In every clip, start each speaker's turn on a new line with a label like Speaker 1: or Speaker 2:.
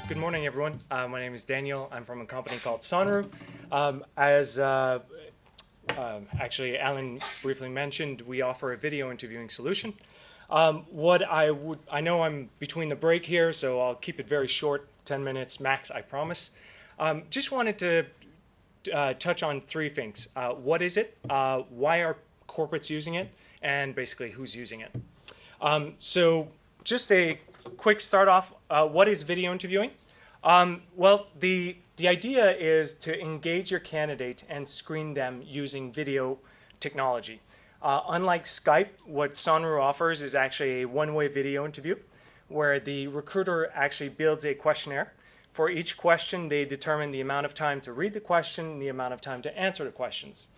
Speaker 1: Good morning, everyone. My name is Daniel. I'm from a company called Sonru. As Alan briefly mentioned, we offer a video interviewing solution. I know I'm between the break here, so I'll keep it very short, 10 minutes max, I promise. Just wanted to touch on three things. What is it? Why are corporates using it? And basically, who's using it? So just a quick start off. What is video interviewing? Well, the idea is to engage your candidate and screen them using video technology. Unlike Skype, what Sonru offers is actually a one-way video interview where the recruiter actually builds a questionnaire. For each question, they determine the amount of time to read the question and the amount of time to answer the questions.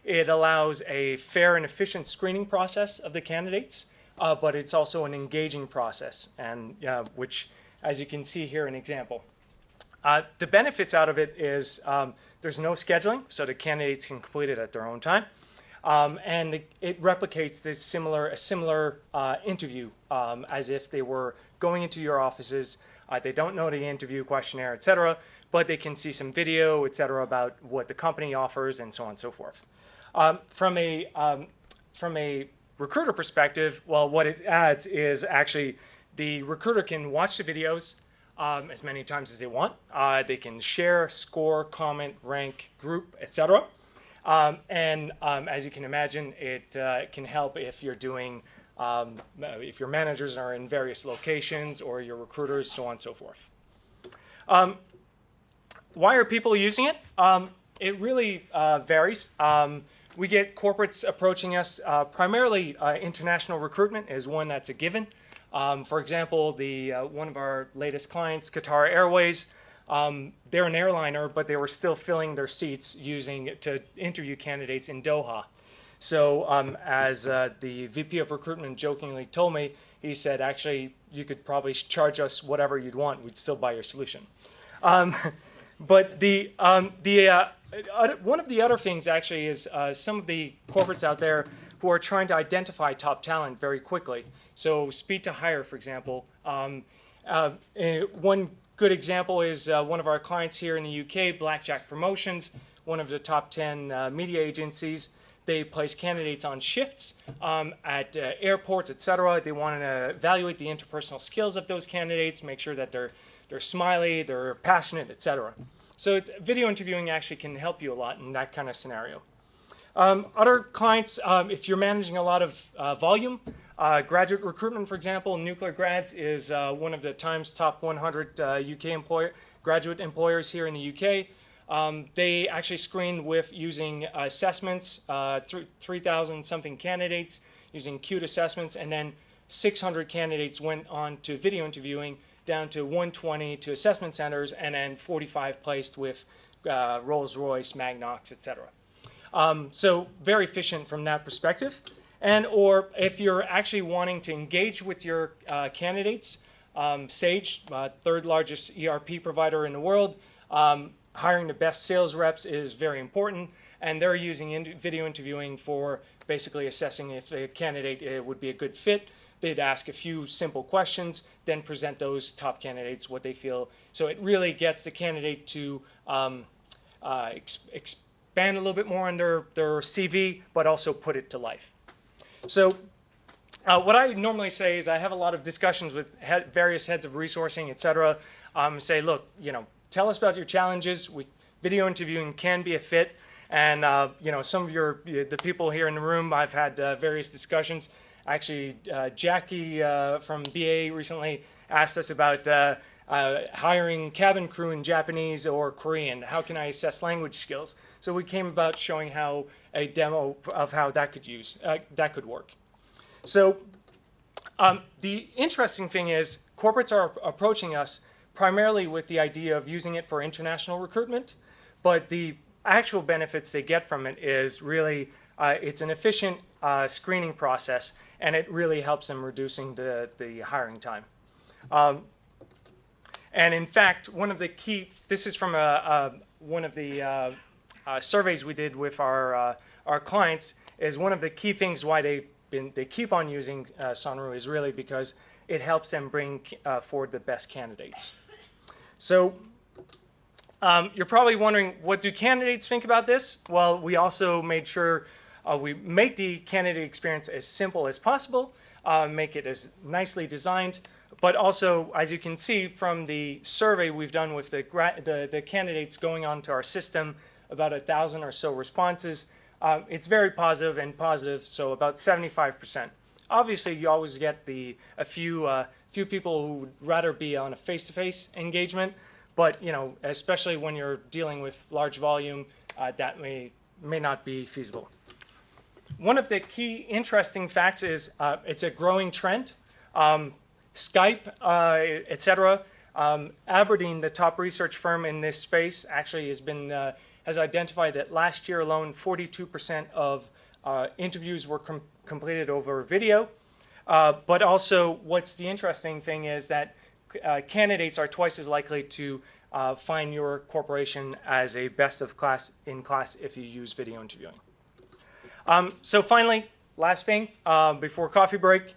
Speaker 1: It allows a fair and efficient screening process of the candidates, but it's also an engaging process, and which, as you can see here, an example. The benefits out of it is there's no scheduling, so the candidates can complete it at their own time. And it replicates a similar interview as if they were going into your offices. They don't know the interview questionnaire, etc., but they can see some video, etc., about what the company offers and so on and so forth. From a recruiter perspective, well, what it adds is actually the recruiter can watch the videos as many times as they want. They can share, score, comment, rank, group, etc. As you can imagine, it can help if you're doing, if your managers are in various locations or your recruiters, so on and so forth. Why are people using it? It really varies. We get corporates approaching us. Primarily, international recruitment is one that's a given. For example, one of our latest clients, Qatar Airways, they're an airliner, but they were still filling their seats to interview candidates in Doha. So as the VP of recruitment jokingly told me, he said, actually, you could probably charge us whatever you'd want. We'd still buy your solution. But one of the other things actually is some of the corporates out there who are trying to identify top talent very quickly. So speed to hire, for example. One good example is one of our clients here in the UK, Blackjack Promotions, one of the top 10 media agencies. They place candidates on shifts at airports, etc. They want to evaluate the interpersonal skills of those candidates, make sure that they're smiley, they're passionate, etc. So video interviewing actually can help you a lot in that kind of scenario. Other clients, if you're managing a lot of volume, graduate recruitment, for example, Nuclear Grads is one of the Times top 100 UK graduate employers here in the UK. They actually screened with using assessments, 3,000 something candidates using queued assessments, and then 600 candidates went on to video interviewing, down to 120 to assessment centers, and then 45 placed with Rolls-Royce, Magnox, etc. So very efficient from that perspective. Or if you're actually wanting to engage with your candidates, Sage, third largest ERP provider in the world, hiring the best sales reps is very important, and they're using video interviewing for basically assessing if a candidate would be a good fit. They'd ask a few simple questions, then present those top candidates what they feel. So it really gets the candidate to expand a little bit more on their CV, but also put it to life. So what I normally say is I have a lot of discussions with various heads of resourcing, etc. Say, look, tell us about your challenges. Video interviewing can be a fit, and some of the people here in the room, I've had various discussions. Actually, Jackie from BA recently asked us about hiring cabin crew in Japanese or Korean. How can I assess language skills? So we came about showing how a demo of how that could work. So the interesting thing is corporates are approaching us primarily with the idea of using it for international recruitment, but the actual benefits they get from it is really it's an efficient screening process, and it really helps them reducing the hiring time. And in fact, this is from one of the surveys we did with our clients, is one of the key things why they keep on using Sonru is really because it helps them bring forward the best candidates. So you're probably wondering, what do candidates think about this? Well, we also made sure we make the candidate experience as simple as possible, make it as nicely designed, but also, as you can see from the survey we've done with the candidates going onto our system, about 1,000 or so responses, it's very positive, so about 75%. Obviously, you always get a few people who would rather be on a face-to-face engagement, but especially when you're dealing with large volume, that may not be feasible. One of the key interesting facts is it's a growing trend. Skype, etc. Aberdeen, the top research firm in this space, actually has identified that last year alone, 42% of interviews were completed over video. But also, what's the interesting thing is that candidates are twice as likely to find your corporation as a best of class in class if you use video interviewing. So finally, last thing, before coffee break,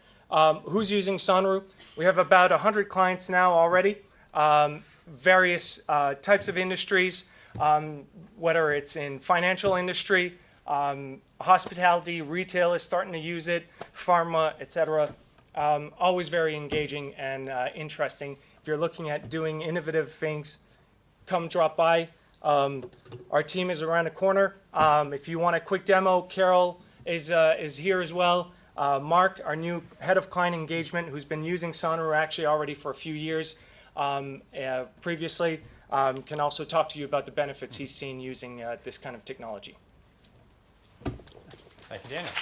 Speaker 1: who's using Sonru? We have about 100 clients now already, various types of industries, whether it's in financial industry, hospitality, retail is starting to use it, pharma, etc. Always very engaging and interesting. If you're looking at doing innovative things, come drop by. Our team is around the corner. If you want a quick demo, Carol is here as well. Mark, our new head of client engagement, who's been using Sonru actually already for a few years previously, can also talk to you about the benefits he's seen using this kind of technology.
Speaker 2: Thank you, Daniel.